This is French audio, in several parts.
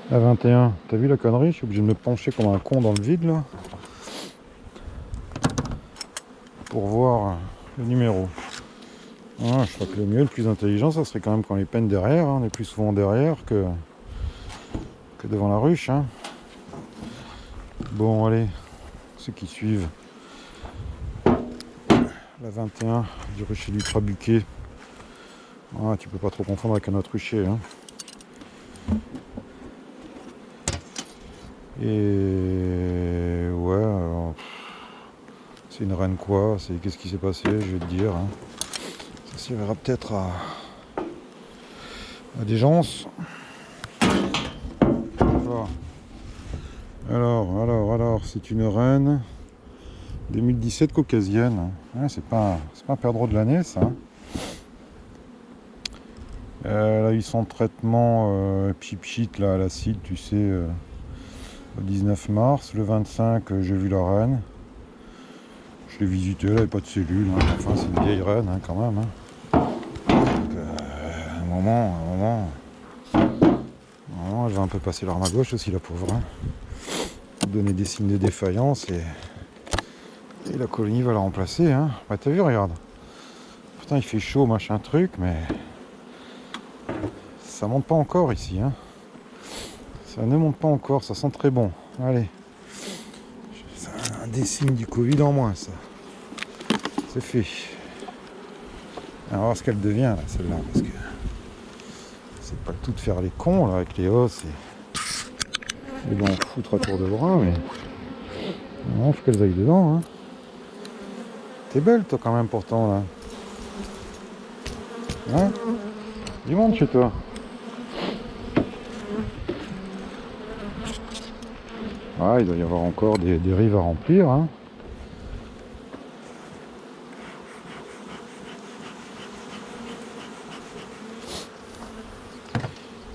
La 21. T'as vu la connerie? Je suis obligé de me pencher comme un con dans le vide là. Pour voir le numéro. Ouais, je crois que le mieux, le plus intelligent, ça serait quand même qu'on les peine derrière. Hein. On est plus souvent derrière que devant la ruche. Hein. Bon, allez, ceux qui suivent. La 21 du rucher du Trabuquet. Ah, tu peux pas trop confondre avec un autre rucher. Hein. Et ouais, alors, c'est une reine quoi? Qu'est-ce qui s'est passé? Je vais te dire. Hein. Ça servira peut-être à des gens. Alors, c'est une reine 2017 caucasienne. Ouais, c'est pas un perdreau de l'année, ça. Elle a eu son traitement pchit là, à l'acide, tu sais, le 19 mars. Le 25, j'ai vu la reine. Je l'ai visitée, elle n'avait pas de cellules. Hein. Enfin, c'est une vieille reine, hein, quand même. Hein. Donc, à un moment, elle va un peu passer l'arme à gauche aussi, la pauvre. Hein. Donner des signes de défaillance et la colonie va la remplacer. Hein. Bah, t'as vu, regarde. Putain, il fait chaud, machin truc, mais ça monte pas encore ici. Hein. Ça ne monte pas encore, ça sent très bon. Allez. C'est un des signes du Covid en moins, ça. C'est fait. On va voir ce qu'elle devient, là, celle-là, parce que c'est pas le tout de faire les cons, là, avec les os et d'en foutre à tour de bras, mais non, faut qu'elles aillent dedans, hein. T'es belle, toi, quand même, pourtant, là. Hein? Du monde chez toi. Ah, il doit y avoir encore des rives à remplir, hein.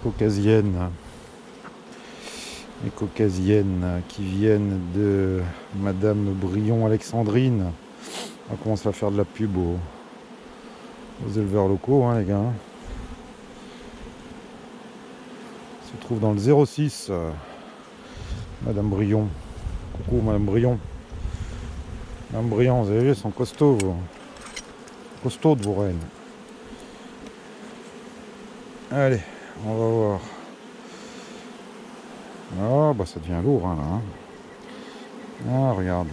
Caucasiennes. Les caucasiennes qui viennent de Madame Brion Alexandrine. On va commencer à faire de la pub aux éleveurs locaux, hein, les gars. Se trouve dans le 06, Madame Brion. Coucou Madame Brion. Madame Brion, vous avez vu, elles sont costauds, costauds de vos reines. Allez, on va voir. Ah, bah ça devient lourd, hein, là. Hein. Ah, regarde.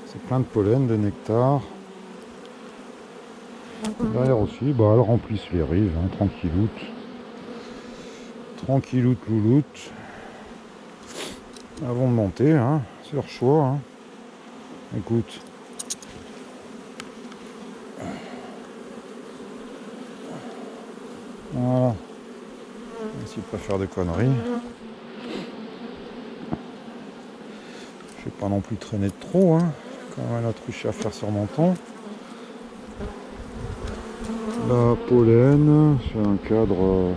C'est plein de pollen, de nectar. Derrière aussi, bah elles remplissent les rives, hein, tranquilloute. Tranquilloute, louloute. Avant de monter, hein, c'est leur choix. Hein. Écoute. Voilà. S'ils préfèrent des conneries. Je vais pas non plus traîner de trop, hein. Quand même la truche à faire sur mon temps. La pollen, c'est un cadre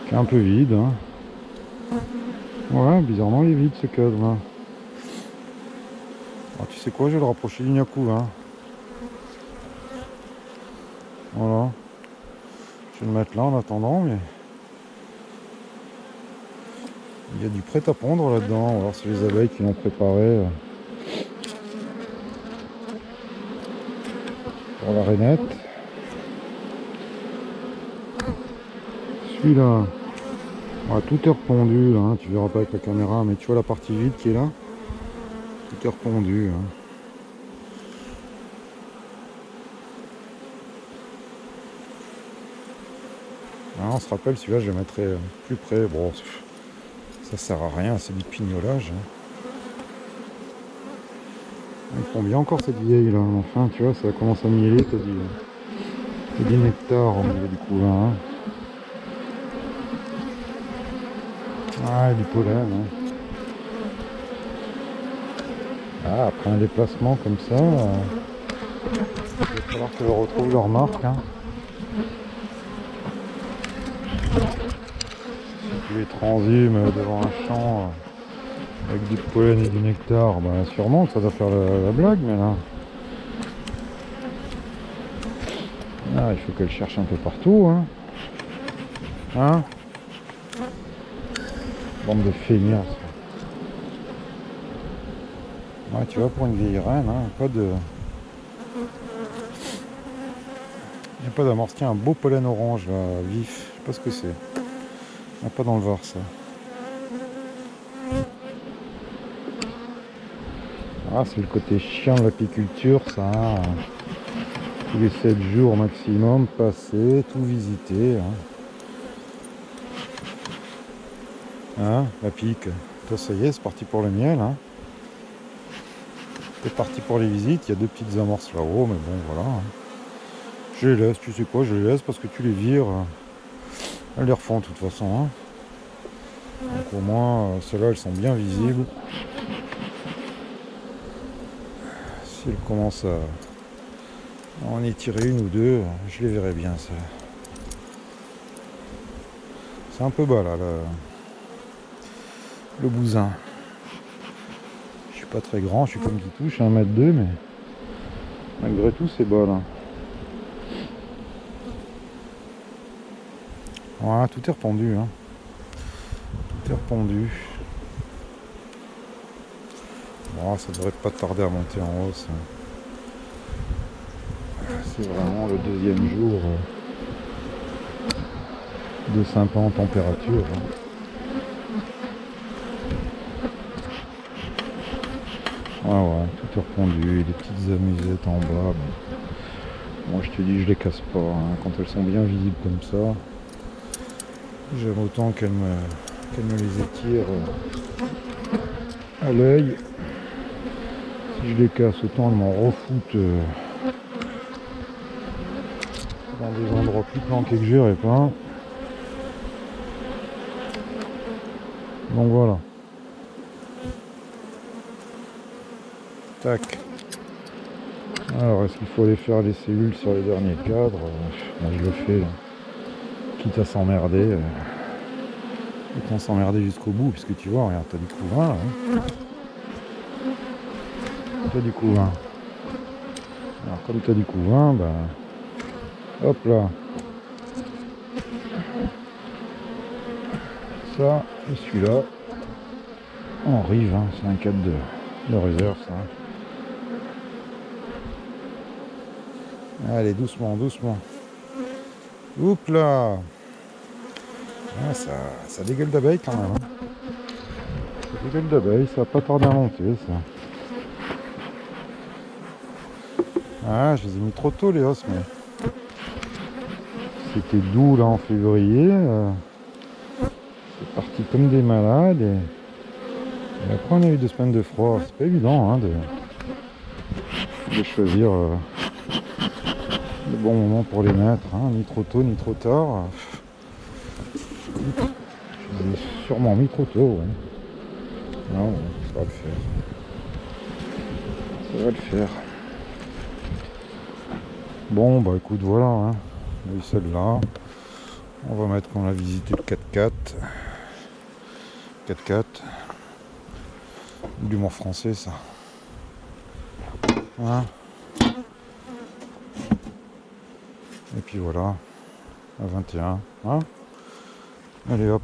qui est un peu vide. Hein. Ouais, bizarrement il est vide ce cadre là. Alors, tu sais quoi, je vais le rapprocher du Nyaku. Hein. Voilà. Je vais le mettre là en attendant, mais il y a du prêt à pondre là-dedans. On va voir si les abeilles qui l'ont préparé pour la rainette. Celui-là, ouais, tout est repondu là, hein. Tu verras pas avec la caméra, mais tu vois la partie vide qui est là. Tout est repondu. Hein. Ah, on se rappelle, celui-là je le mettrai plus près. Bon, ça sert à rien, c'est du pignolage. Hein. Ils font bien encore cette vieille là, enfin tu vois, ça commence à mieler, t'as du nectar au niveau du couvain. Hein. Ah, du pollen. Hein. Ah, après un déplacement comme ça, il va falloir que je retrouve leur marque. Hein. Si tu les transhumes devant un champ avec du pollen et du nectar, ben sûrement que ça doit faire la blague, mais là. Ah, il faut qu'elle cherche un peu partout. Hein. Hein. Bande de feignants. Ouais, tu vois, pour une vieille reine, hein, pas de... Il n'y a pas d'amorce. Tiens, un beau pollen orange, là, vif. Je sais pas ce que c'est. Il n'y a pas dans le Var, ça. Ah, c'est le côté chiant de l'apiculture, ça. Hein. Tous les 7 jours maximum, passer, tout visiter. Hein, la pique. Toi, ça y est, c'est parti pour le miel. Hein. C'est parti pour les visites. Il y a 2 petites amorces là-haut, mais bon, voilà. Hein. Je les laisse, tu sais quoi, je les laisse parce que tu les vires. Elles les refont de toute façon. Hein. Donc au moins, celles-là, elles sont bien visibles. Si elles commencent à en étirer une ou deux, je les verrai bien, ça. C'est un peu bas, là, le bousin. Je suis pas très grand, je suis comme qui touche, 1m2, mais malgré tout, c'est bas, là. Voilà, tout est rependu, hein. Tout est rependu. Bon, ça devrait pas tarder à monter en hausse. C'est vraiment le 2e jour de sympa en température. Hein. Ah ouais, tout est rependu, des petites amusettes en bas. Mais moi je te dis, je les casse pas. Hein. Quand elles sont bien visibles comme ça, j'aime autant qu'elles me les étirent à l'œil. Si je les casse, autant elles m'en refoutent dans des endroits plus planqués que j'irai pas. Donc voilà. Tac. Alors, est-ce qu'il faut aller faire les cellules sur les derniers cadres? Moi, je le fais, là. Quitte à s'emmerder. Autant s'emmerder jusqu'au bout, puisque tu vois, regarde, t'as du couvain, là. Hein. T'as du couvain. Alors, comme t'as du couvain, bah... Hop là. Ça, et celui-là. En rive, hein. C'est un cadre de réserve, ça. Allez, doucement, doucement. Oups là. Ah, ça dégueule d'abeilles quand même. Hein. Ça dégueule d'abeilles, ça va pas tarder à monter, ça. Ah, je les ai mis trop tôt, les os, mais... C'était doux, là, en février. C'est parti comme des malades, et après, on a eu 2 semaines de froid. C'est pas évident, hein, de choisir... le bon moment pour les mettre, hein, ni trop tôt ni trop tard. J'ai sûrement mis trop tôt, ouais. Non, ça va le faire. Ça va le faire. Bon, bah écoute, voilà, hein. On a eu celle-là. On va mettre qu'on a visité le 4x4. 4x4. Du mot français, ça. Hein. Et puis voilà, à 21. Hein. Allez hop.